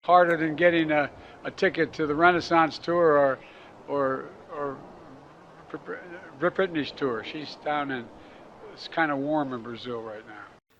harder than getting a ticket to the Renaissance tour or Britney's tour. She's down in, it's kind of warm in Brazil right now.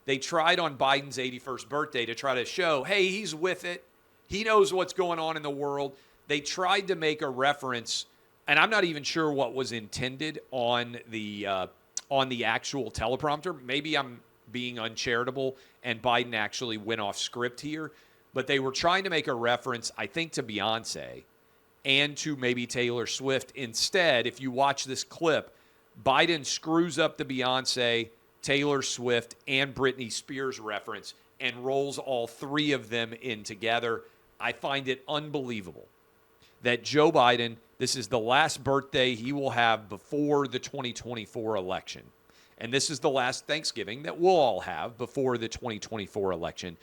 They tried on Biden's 81st birthday to try to show, hey, he's with it. He knows what's going on in the world. They tried to make a reference, and I'm not even sure what was intended on the actual teleprompter. Maybe I'm being uncharitable, and Biden actually went off script here. But they were trying to make a reference, I think, to Beyonce and to maybe Taylor Swift. Instead, if you watch this clip, Biden screws up the Beyonce, Taylor Swift, and Britney Spears reference and rolls all three of them in together. I find it unbelievable that Joe Biden, this is the last birthday he will have before the 2024 election. And this is the last Thanksgiving that we'll all have before the 2024 election.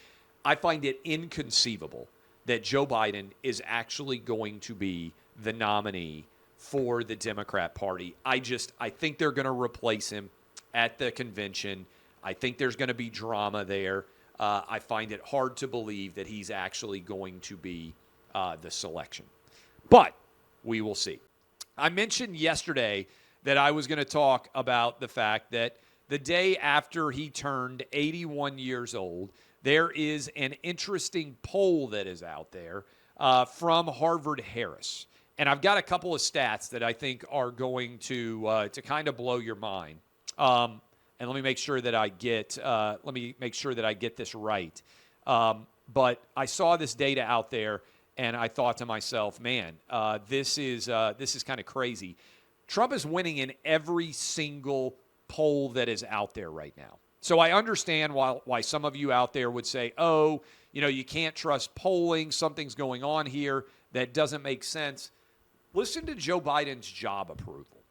I find it inconceivable that Joe Biden is actually going to be the nominee for the Democrat Party. I think they're going to replace him at the convention. I think there's going to be drama there. I find it hard to believe that he's actually going to be the selection. But we will see. I mentioned yesterday that I was going to talk about the fact that the day after he turned 81 years old, there is an interesting poll that is out there from Harvard Harris. And I've got a couple of stats that I think are going to kind of blow your mind. And let me make sure that I get this right. But I saw this data out there, and I thought to myself, man, this is kind of crazy. Trump is winning in every single poll that is out there right now. So I understand why some of you out there would say, oh, you can't trust polling. Something's going on here that doesn't make sense. Listen to Joe Biden's job approval.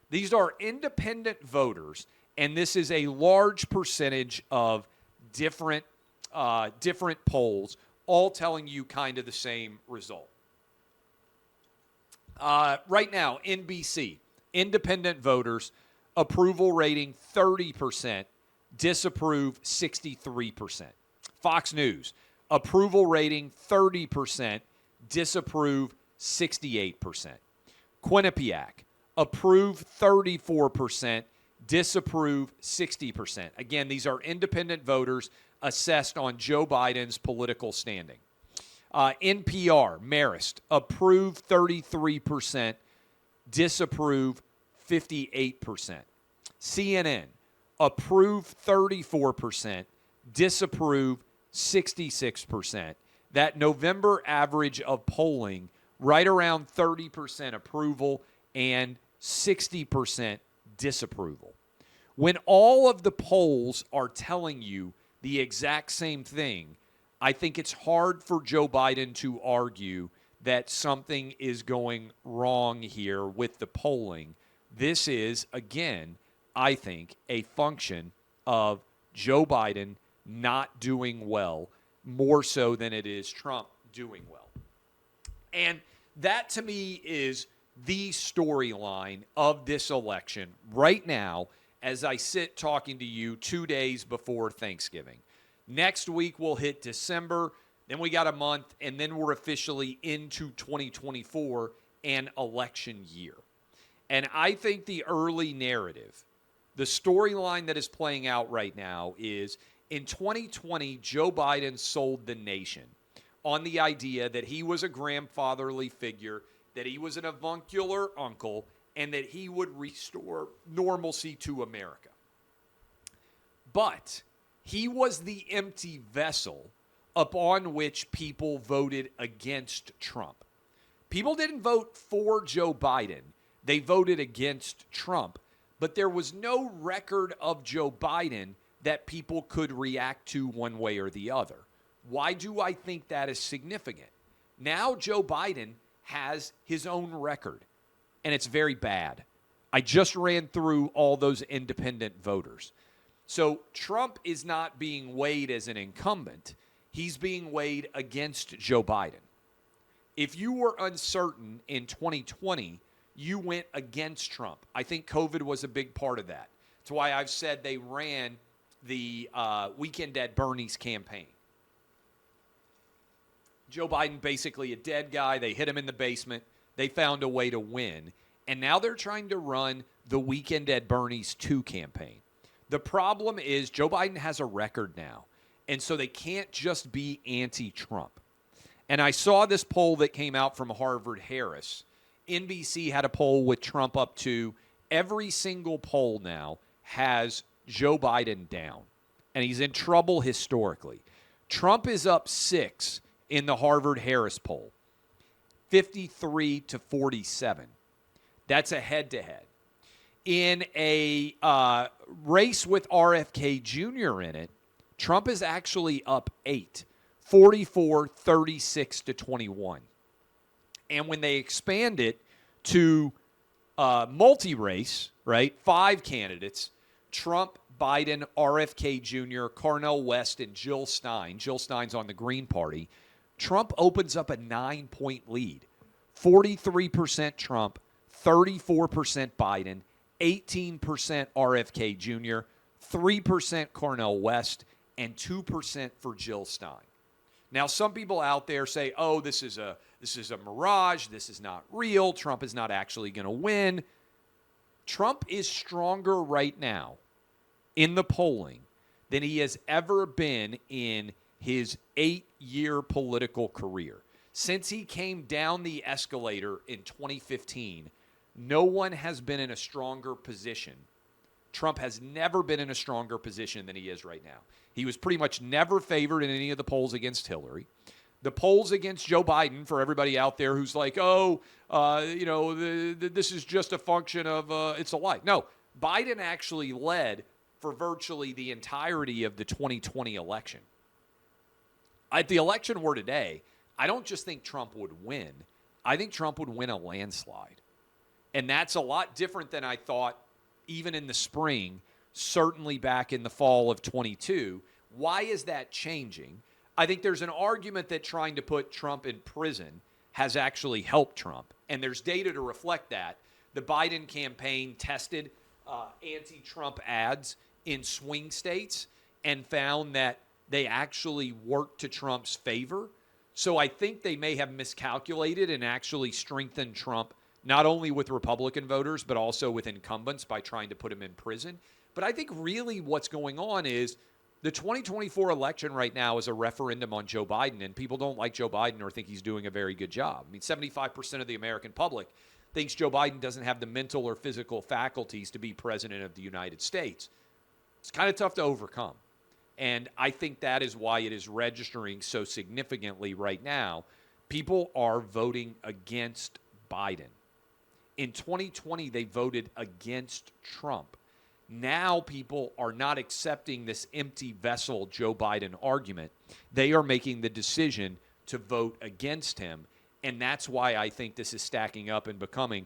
These are independent voters, and this is a large percentage of different polls, all telling you kind of the same result. Right now, NBC, independent voters, approval rating 30%, disapprove 63%. Fox News, approval rating 30%, disapprove 68%. Quinnipiac, approve 34%, disapprove 60%. Again, these are independent voters assessed on Joe Biden's political standing. NPR, Marist, approve 33%, disapprove 58%. CNN, approve 34%, disapprove 66%. That November average of polling, right around 30% approval and 60% disapproval. When all of the polls are telling you the exact same thing, I think it's hard for Joe Biden to argue that something is going wrong here with the polling. This is, again, I think, a function of Joe Biden not doing well, more so than it is Trump doing well. And that, to me, is the storyline of this election right now as I sit talking to you 2 days before Thanksgiving. Next week, we'll hit December. Then we got a month, and then we're officially into 2024 and election year. And I think the early narrative, the storyline that is playing out right now is in 2020, Joe Biden sold the nation on the idea that he was a grandfatherly figure, that he was an avuncular uncle, and that he would restore normalcy to America. But he was the empty vessel upon which people voted against Trump. People didn't vote for Joe Biden. They voted against Trump. But there was no record of Joe Biden that people could react to one way or the other. Why do I think that is significant? Now Joe Biden has his own record, and it's very bad. I just ran through all those independent voters. So Trump is not being weighed as an incumbent. He's being weighed against Joe Biden. If you were uncertain in 2020, you went against Trump. I think COVID was a big part of that. That's why I've said they ran the Weekend at Bernie's campaign. Joe Biden basically a dead guy. They hit him in the basement. They found a way to win. And now they're trying to run the Weekend at Bernie's 2 campaign. The problem is Joe Biden has a record now. And so they can't just be anti-Trump. And I saw this poll that came out from Harvard Harris. NBC had a poll with Trump up to. Every single poll now has Joe Biden down. And he's in trouble historically. Trump is up 6 in the Harvard Harris poll, 53 to 47. That's a head-to-head. In a race with RFK Jr. in it, Trump is actually up 8, 44, 36 to 21. And when they expand it to multi-race, right, 5 candidates, Trump, Biden, RFK Jr., Cornel West, and Jill Stein. Jill Stein's on the Green Party. Trump opens up a 9-point lead. 43% Trump, 34% Biden, 18% RFK Jr., 3% Cornel West, and 2% for Jill Stein. Now, some people out there say, oh, this is a mirage. This is not real. Trump is not actually going to win. Trump is stronger right now in the polling than he has ever been in his 8-year political career. Since he came down the escalator in 2015, no one has been in a stronger position. Trump has never been in a stronger position than he is right now. He was pretty much never favored in any of the polls against Hillary. The polls against Joe Biden, for everybody out there who's like, this is just a function of it's a lie. No, Biden actually led for virtually the entirety of the 2020 election. If the election were today, I don't just think Trump would win. I think Trump would win a landslide. And that's a lot different than I thought even in the spring, certainly back in the fall of 22. Why is that changing? I think there's an argument that trying to put Trump in prison has actually helped Trump. And there's data to reflect that. The Biden campaign tested anti-Trump ads in swing states and found that they actually worked to Trump's favor. So I think they may have miscalculated and actually strengthened Trump, not only with Republican voters, but also with incumbents by trying to put him in prison. But I think really what's going on is the 2024 election right now is a referendum on Joe Biden, and people don't like Joe Biden or think he's doing a very good job. I mean, 75% of the American public thinks Joe Biden doesn't have the mental or physical faculties to be president of the United States. It's kind of tough to overcome. And I think that is why it is registering so significantly right now. People are voting against Biden. In 2020, they voted against Trump. Now people are not accepting this empty vessel Joe Biden argument. They are making the decision to vote against him. And that's why I think this is stacking up and becoming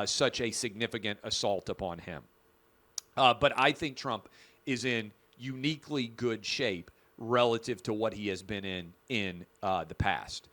such a significant assault upon him. But I think Trump is in uniquely good shape relative to what he has been in the past.